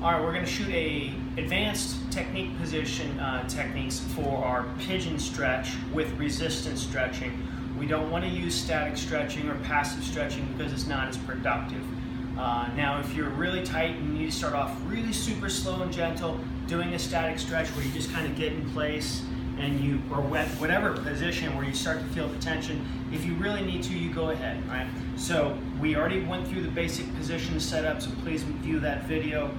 All right, we're going to shoot a advanced technique position techniques for our pigeon stretch with resistance stretching. We don't want to use static stretching or passive stretching because it's not as productive. Now, if you're really tight and you need to start off really super slow and gentle, doing a static stretch where you just kind of get in place and you, or whatever position where you start to feel the tension, if you really need to, you go ahead, right? So we already went through the basic position setup, so please view that video.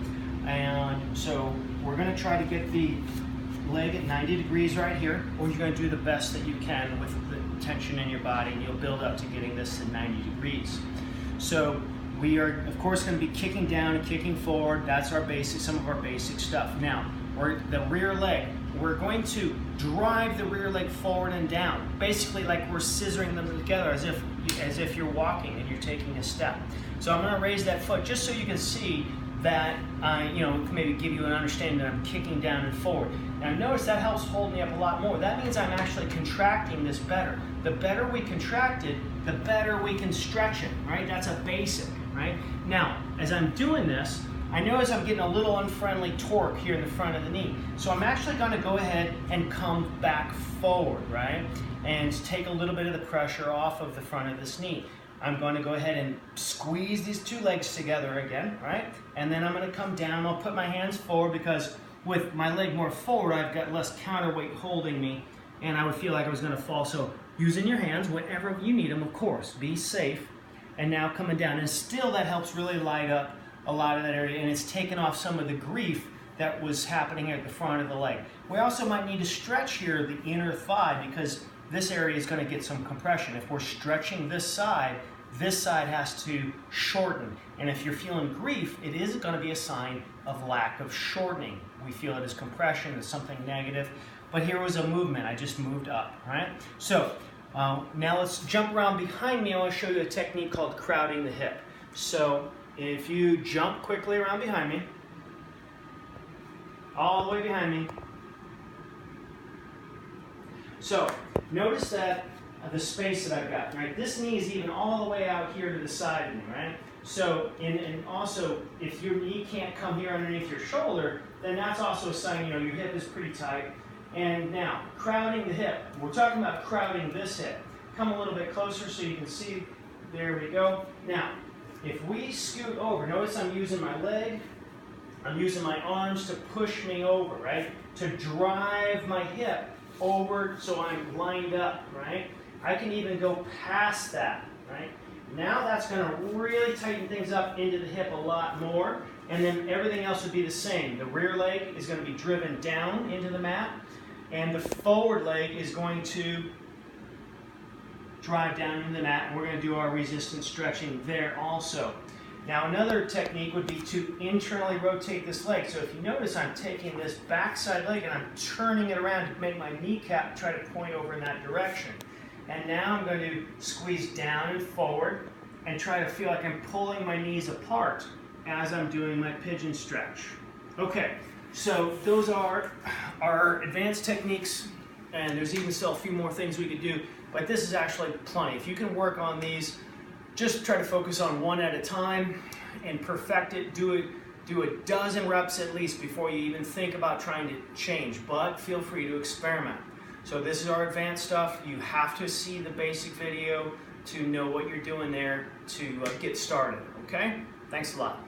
And so we're going to try to get the leg at 90 degrees right here, or you're going to do the best that you can with the tension in your body, and you'll build up to getting this to 90 degrees. So we are, of course, going to be kicking down and kicking forward. That's our basic, some of our basic stuff. Now, the rear leg, we're going to drive the rear leg forward and down, basically like we're scissoring them together as if you're walking and you're taking a step. So I'm going to raise that foot just so you can see that, maybe give you an understanding that I'm kicking down and forward. Now notice that helps hold me up a lot more. That means I'm actually contracting this better. The better we contract it, the better we can stretch it, right? That's a basic, right? Now, as I'm doing this, I notice I'm getting a little unfriendly torque here in the front of the knee. So I'm actually going to go ahead and come back forward, right? And take a little bit of the pressure off of the front of this knee. I'm going to go ahead and squeeze these two legs together again, right? And then I'm going to come down. I'll put my hands forward because with my leg more forward, I've got less counterweight holding me, and I would feel like I was going to fall. So using your hands whenever you need them, of course. Be safe. And now coming down. And still that helps really light up a lot of that area, and it's taken off some of the grief that was happening at the front of the leg. We also might need to stretch here the inner thigh because this area is going to get some compression. If we're stretching this side has to shorten. And if you're feeling grief, it is going to be a sign of lack of shortening. We feel it as compression, as something negative. But here was a movement. I just moved up, right? So now let's jump around behind me. I want to show you a technique called crowding the hip. So if you jump quickly around behind me, all the way behind me. So notice that the space that I've got, right? This knee is even all the way out here to the side of me, right? So, and also, if your knee can't come here underneath your shoulder, then that's also a sign, your hip is pretty tight. And now, crowding the hip. We're talking about crowding this hip. Come a little bit closer so you can see. There we go. Now, if we scoot over, notice I'm using my leg, I'm using my arms to push me over, right? To drive my hip over so I'm lined up, right? I can even go past that, right? Now that's going to really tighten things up into the hip a lot more, and then everything else would be the same. The rear leg is going to be driven down into the mat, and the forward leg is going to drive down into the mat, and we're going to do our resistance stretching there also. Now another technique would be to internally rotate this leg. So if you notice, I'm taking this backside leg and I'm turning it around to make my kneecap try to point over in that direction. And now I'm going to squeeze down and forward and try to feel like I'm pulling my knees apart as I'm doing my pigeon stretch. Okay, so those are our advanced techniques, and there's even still a few more things we could do, but this is actually plenty. If you can work on these, just try to focus on one at a time and perfect it. Do a dozen reps at least before you even think about trying to change, but feel free to experiment. So this is our advanced stuff. You have to see the basic video to know what you're doing there to get started, okay? Thanks a lot.